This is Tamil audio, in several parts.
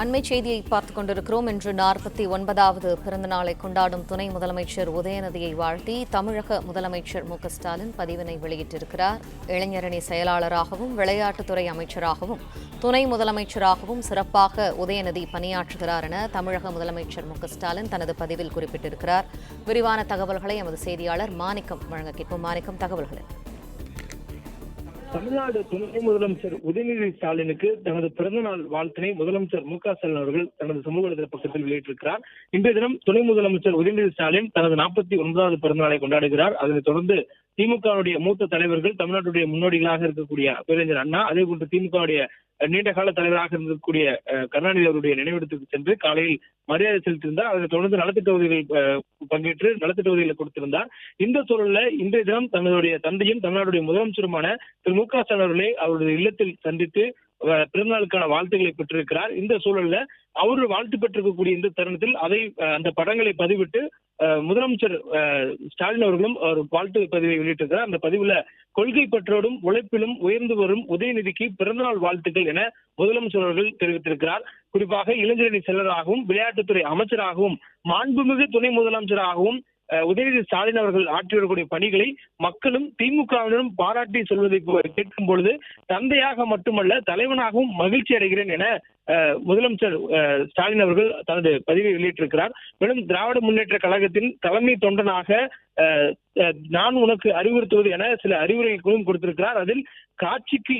அண்மை செய்தியை பார்த்துக் கொண்டிருக்கிறோம். இன்று 49வது பிறந்த நாளை கொண்டாடும் துணை முதலமைச்சர் உதயநிதியை வாழ்த்தி தமிழக முதலமைச்சர் மு.க.ஸ்டாலின் பதிவினை வெளியிட்டிருக்கிறார். இளைஞரணி செயலாளராகவும் விளையாட்டுத்துறை அமைச்சராகவும் துணை முதலமைச்சராகவும் சிறப்பாக உதயநிதி பணியாற்றுகிறார் என தமிழக முதலமைச்சர் மு.க.ஸ்டாலின் தனது பதிவில் குறிப்பிட்டிருக்கிறார். விரிவான தகவல்களை எமது செய்தியாளர் மாணிக்கம் வழங்க கேட்போம். மாணிக்கம், தகவல்கள். தமிழ்நாடு துணை முதலமைச்சர் உதயநிதி ஸ்டாலினுக்கு தனது பிறந்தநாள் வாழ்த்தினை முதலமைச்சர் மு.க.ஸ்டாலின் அவர்கள் தனது சமூக வலைதள பக்கத்தில் வெளியிட்டிருக்கிறார். இன்றைய தினம் துணை முதலமைச்சர் உதயநிதி ஸ்டாலின் தனது 49வது பிறந்தநாளை கொண்டாடுகிறார். அதனைத் தொடர்ந்து திமுகவுடைய மூத்த தலைவர்கள், தமிழ்நாட்டுடைய முன்னோடிகளாக இருக்கக்கூடிய பேரறிஞர் அண்ணா, அதே போன்று திமுகவுடைய நீண்ட கால தலைவராக இருக்கக்கூடிய கருணாநிதி அவருடைய நினைவிடத்துக்கு சென்று காலையில் மரியாதை செலுத்தியிருந்தார். அதனைத் தொடர்ந்து நலத்திட்ட உதவிகள் பங்கேற்று நலத்திட்ட உதவிகளை கொடுத்திருந்தார். இந்த சூழல்ல இன்றைய தினம் தன்னுடைய தந்தையும் தமிழ்நாடுடைய முதலமைச்சருமான திரு மு.க.ஸ்டாலின் அவர்களை அவருடைய இல்லத்தில் சந்தித்து பிறந்தநாளுக்கான வாழ்த்துக்களை பெற்றிருக்கிறார். இந்த சூழல்ல அவர் வாழ்த்து பெற்றிருக்கக்கூடிய இந்த தருணத்தில் அந்த படங்களை பதிவிட்டு முதலமைச்சர் ஸ்டாலின் அவர்களும் ஒரு வாழ்த்து பதிவை வெளியிட்டிருக்கிறார். அந்த பதிவுல கொள்கை பற்றோடும் உழைப்பிலும் உயர்ந்து வரும் உதயநிதிக்கு பிறந்தநாள் வாழ்த்துக்கள் என முதலமைச்சர் அவர்கள் தெரிவித்திருக்கிறார். குறிப்பாக இளைஞரணி செயலராகவும் விளையாட்டுத்துறை அமைச்சராகவும் மாண்புமிகு துணை முதலமைச்சராகவும் உதயநிதி ஸ்டாலின் அவர்கள் ஆற்றி வரக்கூடிய பணிகளை மக்களும் திமுகவினரும் பாராட்டி சொல்வதை கேட்கும் பொழுது தந்தையாக மட்டுமல்ல தலைவனாகவும் மகிழ்ச்சி அடைகிறேன் என முதலமைச்சர் ஸ்டாலின் அவர்கள் தனது பதிவை வெளியிட்டிருக்கிறார். மேலும் திராவிட முன்னேற்ற கழகத்தின் தலைமை தொண்டனாக நான் உனக்கு அறிவுறுத்துவது என சில அறிவுரைகளும் கொடுத்திருக்கிறார். அதில் காட்சிக்கு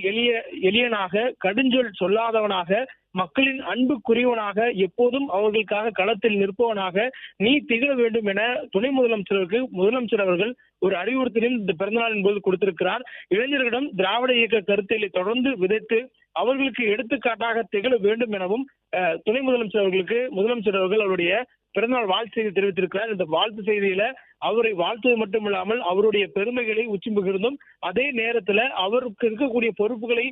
எளியனாக, கடுஞ்சொல் சொல்லாதவனாக, மக்களின் அன்புக்குரியவனாக, எப்போதும் அவர்களுக்காக களத்தில் நிற்பவனாக நீ திகழ வேண்டும் என துணை முதலமைச்சர் அவர்கள் ஒரு அறிவுறுத்தலையும் இந்த பிறந்தநாளின் போது கொடுத்திருக்கிறார். இளைஞர்களிடம் திராவிட இயக்க கருத்தியலை தொடர்ந்து விதைத்து அவர்களுக்கு எடுத்துக்காட்டாக திகழ வேண்டும் எனவும் துணை முதலமைச்சர் அவர்கள் அவருடைய பிறந்தநாள் வாழ்த்து செய்தி தெரிவித்திருக்கிறார். இந்த வாழ்த்து செய்தியில அவரை வாழ்த்துவது மட்டுமில்லாமல் அவருடைய பெருமைகளை உச்சி முகிர்ந்தும் அதே நேரத்துல அவருக்கு இருக்கக்கூடிய பொறுப்புகளை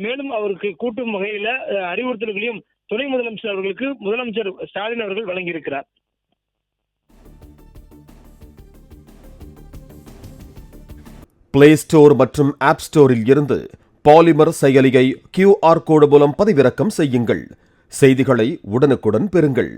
மேலும் அவருக்கு கூட்டும் வகையில அறிவுறுத்தல்களையும் துணை முதலமைச்சர் அவர்களுக்கு முதலமைச்சர் ஸ்டாலின் அவர்கள் வழங்கியிருக்கிறார். பிளே ஸ்டோர் மற்றும் ஆப் ஸ்டோரில் இருந்து பாலிமர் செயலியை QR கோடு மூலம் பதிவிறக்கம் செய்யுங்கள். செய்திகளை உடனுக்குடன் பெறுங்கள்.